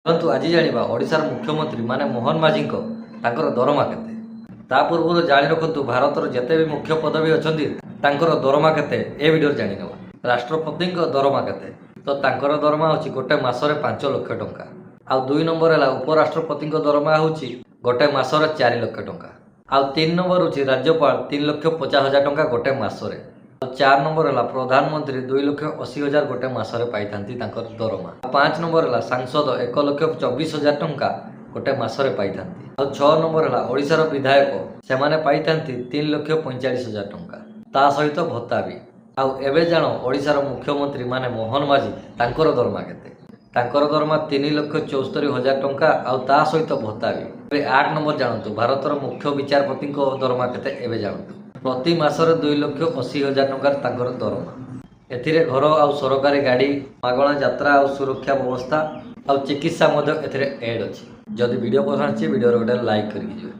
परंतु आज जाना ओडिशार मुख्यमंत्री माने मोहन माझी तांकर दरमा केते ता पूर्व जाणी रखु भारतर जिते भी मुख्य पदवी अच्छा दरमा केते ए वीडियो जानी नेबा। राष्ट्रपति दरमा केते तो तांकर दरमा होची गोटे मासरे 5 लाख टंका। आउ 2 नंबर है उपराष्ट्रपति दरमा होची गोटे मासरे 4 लाख टंका। आउ 3 नंबर होची राज्यपाल 3,50,000 टंका गोटे मासरे। 4 नंबर है प्रधानमंत्री 2,80,000 गोटे मासरे पाइथांती तांकर दरमा। 5 नंबर है सांसद 1,24,000 टंका गोटे मासरे पाइथांती। और 6 नंबर है ओडिशार विधायक से पाइथांती 3,45,000 टंका ता सहित भत्ता भी। आउ एबे जानो ओडिशार मुख्यमंत्री माने मोहन माझी तांकर दरमा केते। तांकर दरमा 3,74,000 टंका आउ ता सहित भत्ता भी। एबे 8 नंबर जानतु भारतर मुख्य विचारपति दरमा केते एबे जानतु प्रति मासरे 2,80,000 टंका तांकर दरमा। एथिरे घर आउ सरकारी गाड़ी मागणा यात्रा आउ सुरक्षा व्यवस्था आउ चिकित्सा एथिरे एड अछि। जदि वीडियो पसंद अछि वीडियो रे गोटे लाइक करिक दियो।